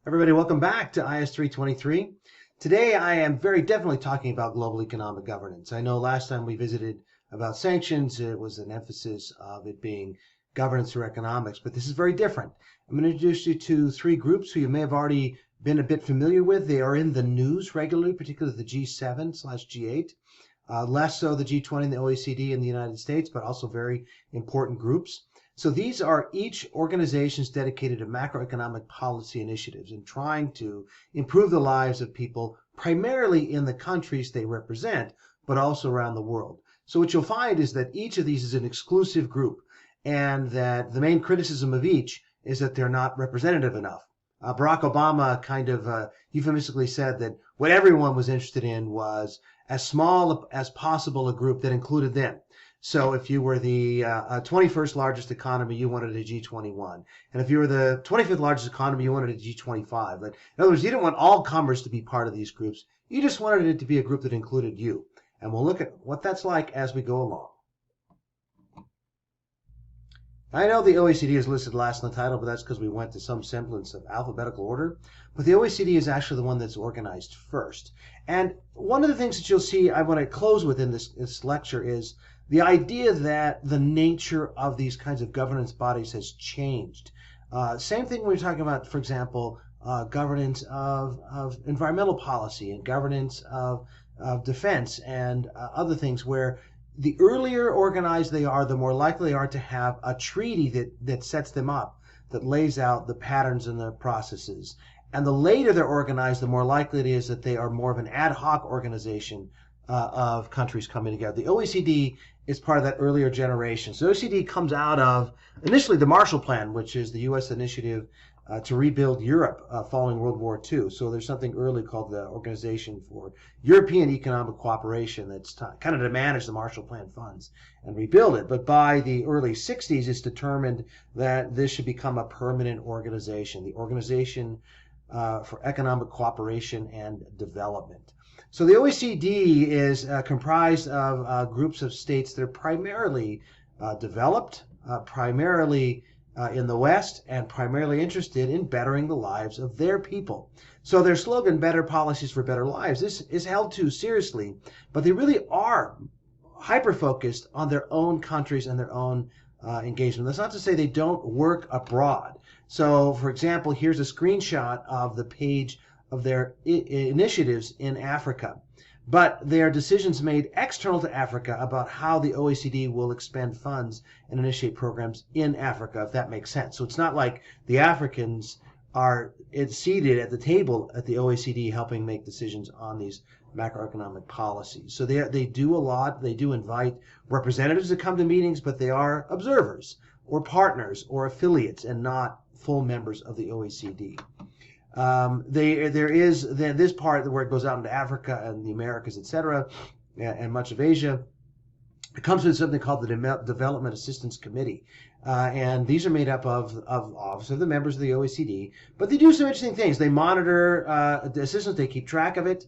Everybody, welcome back to IS 323. Today I am very definitely talking about global economic governance. I know last time we visited about sanctions, it was an emphasis of it being governance through economics, but this is very different. I'm going to introduce you to three groups who you may have already been a bit familiar with. They are in the news regularly, particularly the G7/G8. Less so the G20, the OECD, and the United States, but also very important groups. So these are each organizations dedicated to macroeconomic policy initiatives and trying to improve the lives of people, primarily in the countries they represent, but also around the world. So what you'll find is that each of these is an exclusive group, and that the main criticism of each is that they're not representative enough. Barack Obama kind of euphemistically said that what everyone was interested in was as small as possible a group that included them. So if you were the 21st largest economy, you wanted a G21. And if you were the 25th largest economy, you wanted a G25. But in other words, you didn't want all comers to be part of these groups. You just wanted it to be a group that included you. And we'll look at what that's like as we go along. I know the OECD is listed last in the title, but that's because we went to some semblance of alphabetical order. But the OECD is actually the one that's organized first. And one of the things that you'll see I want to close with in this lecture is the idea that the nature of these kinds of governance bodies has changed. Same thing when we're talking about, for example, governance of environmental policy and governance of defense and other things, where the earlier organized they are, the more likely they are to have a treaty that sets them up, that lays out the patterns and the processes. And the later they're organized, the more likely it is that they are more of an ad hoc organization of countries coming together. The OECD is part of that earlier generation. So OECD comes out of initially the Marshall Plan, which is the U.S. initiative to rebuild Europe following World War II. So there's something early called the Organization for European Economic Cooperation that's kind of to manage the Marshall Plan funds and rebuild it. But by the early 60s, it's determined that this should become a permanent organization, the Organization for Economic Cooperation and Development. So the OECD is comprised of groups of states that are primarily developed, primarily in the West, and primarily interested in bettering the lives of their people. So their slogan, Better Policies for Better Lives, this is held to seriously, but they really are hyper-focused on their own countries and their own engagement. That's not to say they don't work abroad. So, for example, here's a screenshot of the page of their initiatives in Africa. But they are decisions made external to Africa about how the OECD will expend funds and initiate programs in Africa, if that makes sense. So it's not like the Africans are seated at the table at the OECD helping make decisions on these macroeconomic policies. So they do a lot. They do invite representatives to come to meetings, but they are observers or partners or affiliates and not full members of the OECD. There is this part where it goes out into Africa and the Americas, etc., and much of Asia. It comes with something called the Development Assistance Committee. And these are made up of obviously the members of the OECD, but they do some interesting things. They monitor the assistance, they keep track of it.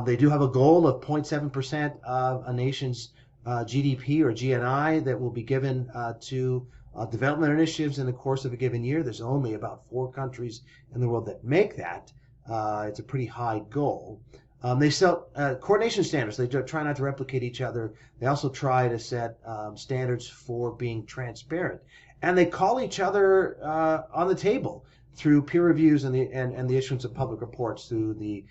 They do have a goal of 0.7% of a nation's GDP or GNI that will be given to development initiatives in the course of a given year. There's only about 4 countries in the world that make that. It's a pretty high goal. They set coordination standards. They try not to replicate each other. They also try to set standards for being transparent. And they call each other on the table through peer reviews and the issuance of public reports through the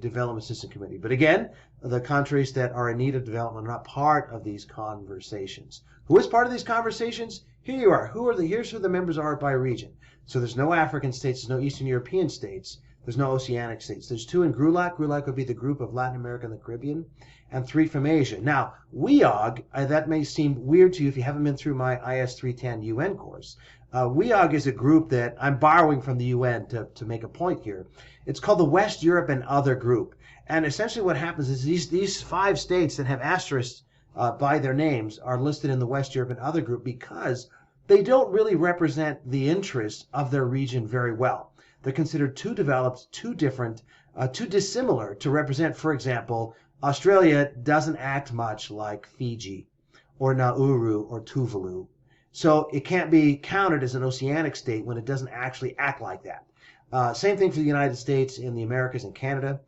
Development Assistance Committee. But again, the countries that are in need of development are not part of these conversations. Who is part of these conversations? Here you are. Here's who the members are by region. So there's no African states, there's no Eastern European states, there's no Oceanic states. There's 2 in GRULAC. GRULAC would be the group of Latin America and the Caribbean, and 3 from Asia. Now, WEOG, that may seem weird to you if you haven't been through my IS 310 UN course. WEOG is a group that I'm borrowing from the UN to make a point here. It's called the West Europe and Other Group. And essentially what happens is these 5 states that have asterisks by their names are listed in the West Europe and Other Group because they don't really represent the interests of their region very well. They're considered too developed, too different, too dissimilar to represent, for example, Australia doesn't act much like Fiji or Nauru or Tuvalu. So it can't be counted as an oceanic state when it doesn't actually act like that. Same thing for the United States in the Americas and Canada,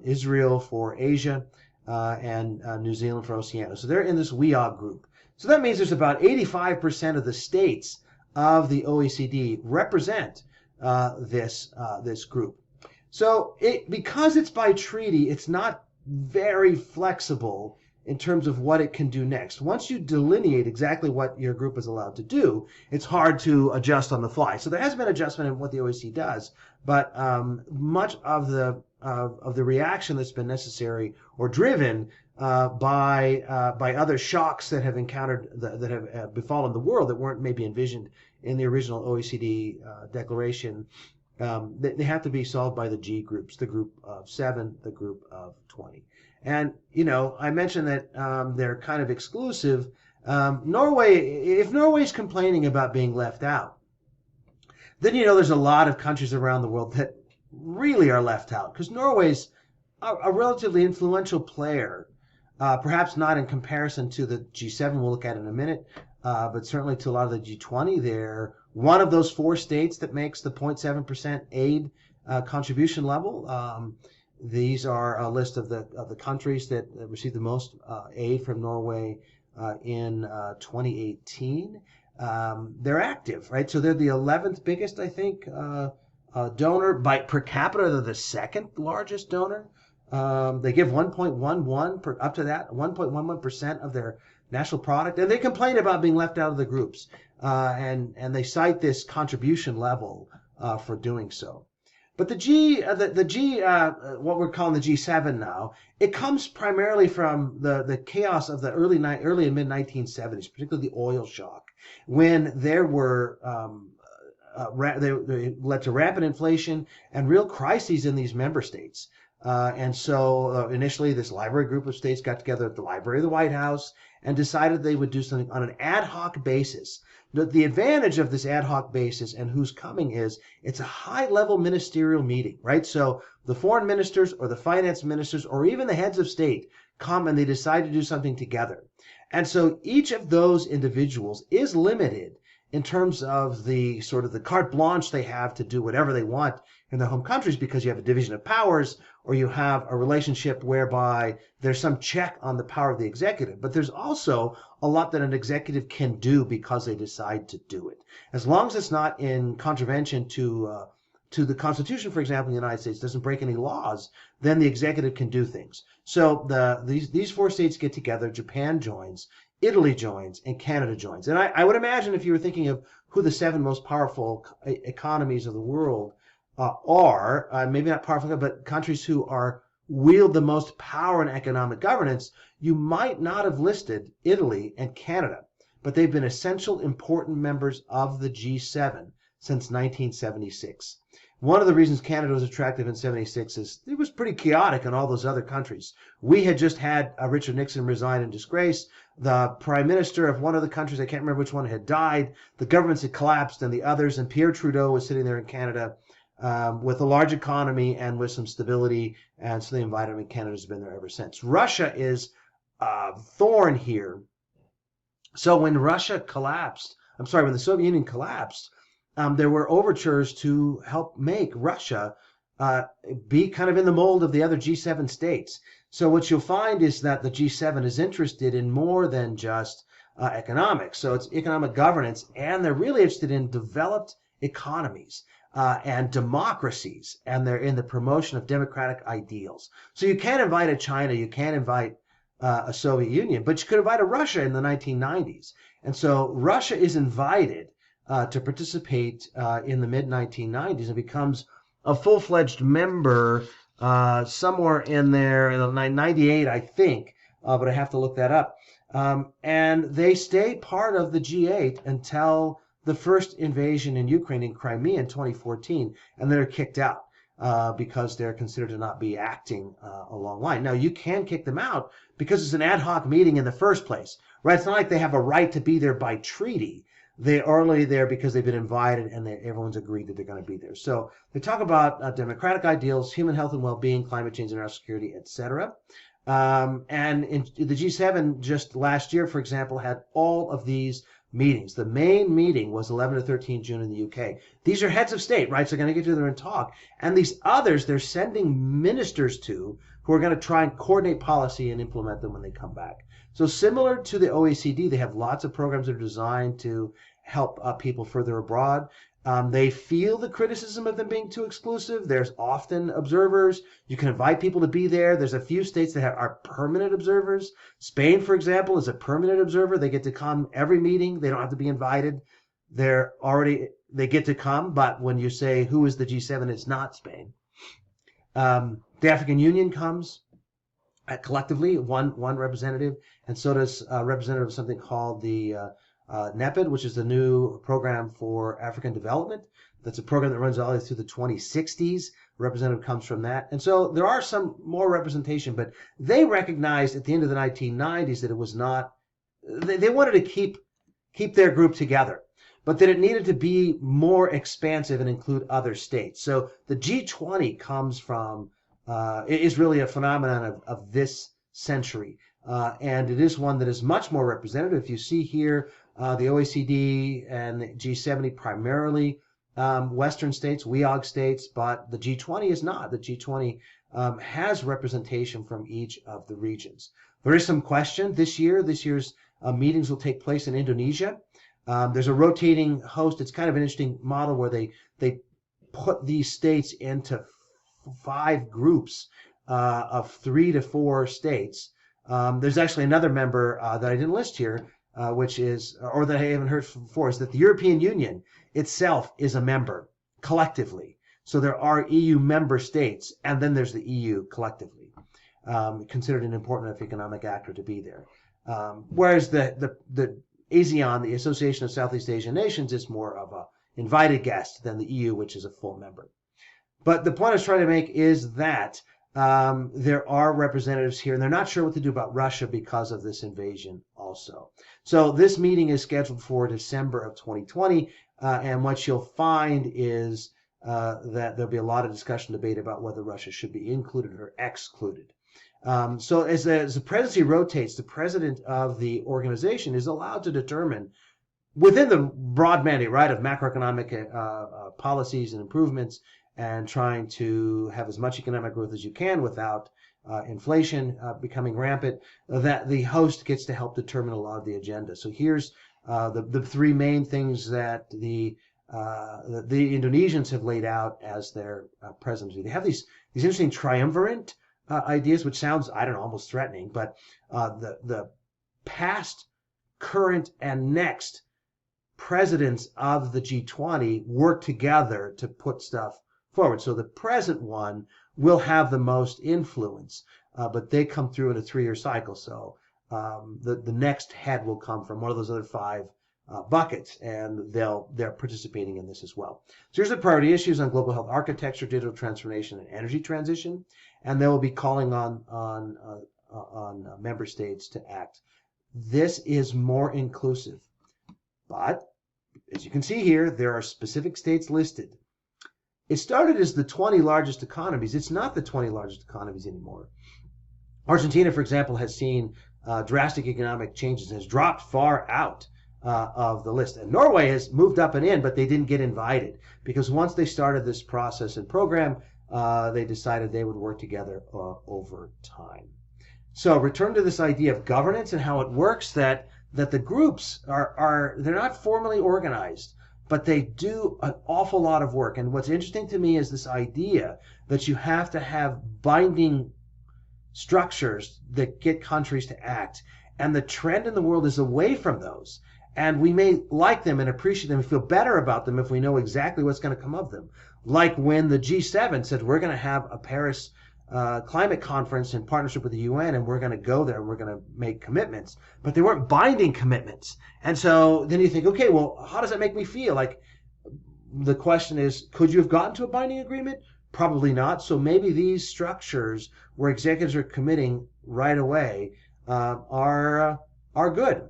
Israel for Asia, and New Zealand for Oceania. So they're in this WEOG group. So that means there's about 85% of the states of the OECD represent this group. So because it's by treaty, it's not very flexible in terms of what it can do next. Once you delineate exactly what your group is allowed to do, it's hard to adjust on the fly. So there has been adjustment in what the OECD does, but much of the reaction that's been necessary or driven by other shocks that have that have befallen the world that weren't maybe envisioned in the original OECD declaration. They have to be solved by the G groups, the group of 7, the group of 20. And, I mentioned that they're kind of exclusive. If Norway's complaining about being left out, then, there's a lot of countries around the world that really are left out, because Norway's a relatively influential player, perhaps not in comparison to the G7 we'll look at in a minute, but certainly to a lot of the G20. They're one of those 4 states that makes the 0.7% aid contribution level. These are a list of the countries that received the most aid from Norway in 2018. They're active, right? So they're the 11th biggest, I think, donor. By per capita, they're the 2nd largest donor. They give 1.11 up to that 1.11% of their national product, and they complain about being left out of the groups, and they cite this contribution level for doing so. But the G, what we're calling the G7 now, it comes primarily from the chaos of the early and mid 1970s, particularly the oil shock, when there were they led to rapid inflation and real crises in these member states. And so initially, this library group of states got together at the library of the White House and decided they would do something on an ad hoc basis. The advantage of this ad hoc basis and who's coming is it's a high-level ministerial meeting, right? So the foreign ministers or the finance ministers or even the heads of state come and they decide to do something together. And so each of those individuals is limited in terms of the sort of the carte blanche they have to do whatever they want in their home countries, because you have a division of powers or you have a relationship whereby there's some check on the power of the executive. But there's also a lot that an executive can do because they decide to do it. As long as it's not in contravention to the Constitution, for example, in the United States, doesn't break any laws, then the executive can do things. So these 4 states get together, Japan joins, Italy joins, and Canada joins. And I would imagine if you were thinking of who the 7 most powerful economies of the world are, maybe not powerful, but countries who wield the most power in economic governance, you might not have listed Italy and Canada, but they've been essential, important members of the G7 since 1976. One of the reasons Canada was attractive in 76 is it was pretty chaotic in all those other countries. We had just had Richard Nixon resign in disgrace. The prime minister of one of the countries, I can't remember which one, had died. The governments had collapsed and the others, and Pierre Trudeau was sitting there in Canada with a large economy and with some stability, and so they invited him, and Canada's been there ever since. Russia is a thorn here. So when when the Soviet Union collapsed, there were overtures to help make Russia be kind of in the mold of the other G7 states. So what you'll find is that the G7 is interested in more than just economics. So it's economic governance, and they're really interested in developed economies and democracies, and they're in the promotion of democratic ideals. So you can't invite a China, you can't invite a Soviet Union, but you could invite a Russia in the 1990s. And so Russia is invited to participate in the mid-1990s and becomes a full-fledged member somewhere in there in 98, I think, but I have to look that up. And they stay part of the G8 until the first invasion in Ukraine in Crimea in 2014, and they're kicked out because they're considered to not be acting along line. Now, you can kick them out because it's an ad hoc meeting in the first place, right? It's not like they have a right to be there by treaty. They're only there because they've been invited and everyone's agreed that they're going to be there. So they talk about democratic ideals, human health and well-being, climate change, international security, etc. And in the G7 just last year, for example, had all of these meetings. The main meeting was 11 to 13 June in the UK. These are heads of state, right? So they're going to get together and talk. And these others, they're sending ministers to who are going to try and coordinate policy and implement them when they come back. So similar to the OECD, they have lots of programs that are designed to help people further abroad. They feel the criticism of them being too exclusive. There's often observers. You can invite people to be there. There's a few states that are permanent observers. Spain, for example, is a permanent observer. They get to come every meeting. They don't have to be invited. They get to come, but when you say who is the G7, it's not Spain. The African Union comes collectively, one representative, and so does a representative of something called the NEPID, which is the new program for African development. That's a program that runs all the way through the 2060s. Representative comes from that. And so there are some more representation, but they recognized at the end of the 1990s that it was not, they wanted to keep their group together, but that it needed to be more expansive and include other states. So the G20 comes from, it is really a phenomenon of this century. And it is one that is much more representative. If you see here, the OECD and the G70 primarily Western states, WEOG states, but the G20 is not. The G20 has representation from each of the regions. There is some question this year. This year's meetings will take place in Indonesia. There's a rotating host. It's kind of an interesting model where they put these states into 5 groups of 3 to 4 states. There's actually another member that I didn't list here, which is, or that I haven't heard before, is that the European Union itself is a member collectively. So there are EU member states, and then there's the EU collectively, considered an important enough economic actor to be there. Whereas the ASEAN, the Association of Southeast Asian Nations, is more of a invited guest than the EU, which is a full member. But the point I was trying to make is that there are representatives here, and they're not sure what to do about Russia because of this invasion also. So this meeting is scheduled for December of 2020, and what you'll find is that there'll be a lot of discussion, debate about whether Russia should be included or excluded. So as the presidency rotates, the president of the organization is allowed to determine, within the broad mandate, right, of macroeconomic policies and improvements, and trying to have as much economic growth as you can without inflation becoming rampant, that the host gets to help determine a lot of the agenda. So here's the 3 main things that the Indonesians have laid out as their presidency. They have these interesting triumvirate ideas, which sounds, I don't know, almost threatening, but the past, current, and next presidents of the G20 work together to put stuff forward. So the present one will have the most influence, but they come through in a 3-year cycle. So the next head will come from one of those other 5 buckets, and they're participating in this as well. So here's the priority issues on global health architecture, digital transformation, and energy transition, and they will be calling on member states to act. This is more inclusive, but as you can see here, there are specific states listed. It started as the 20 largest economies. It's not the 20 largest economies anymore. Argentina, for example, has seen drastic economic changes and has dropped far out of the list. And Norway has moved up and in, but they didn't get invited because once they started this process and program, they decided they would work together over time. So return to this idea of governance and how it works, that the groups they're not formally organized, but they do an awful lot of work. And what's interesting to me is this idea that you have to have binding structures that get countries to act. And the trend in the world is away from those. And we may like them and appreciate them and feel better about them if we know exactly what's going to come of them. Like when the G7 said, we're going to have a Paris climate conference in partnership with the UN, and we're going to go there and we're going to make commitments, but they weren't binding commitments. And so then you think, okay, well, how does that make me feel? Like, the question is, could you have gotten to a binding agreement? Probably not. So maybe these structures where executives are committing right away are good.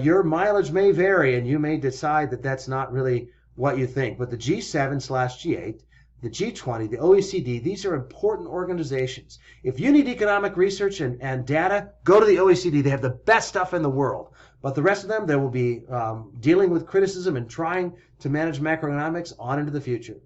Your mileage may vary, and you may decide that that's not really what you think. But the G7/G8, the G20, the OECD, these are important organizations. If you need economic research and data, go to the OECD. They have the best stuff in the world. But the rest of them, they will be dealing with criticism and trying to manage macroeconomics on into the future.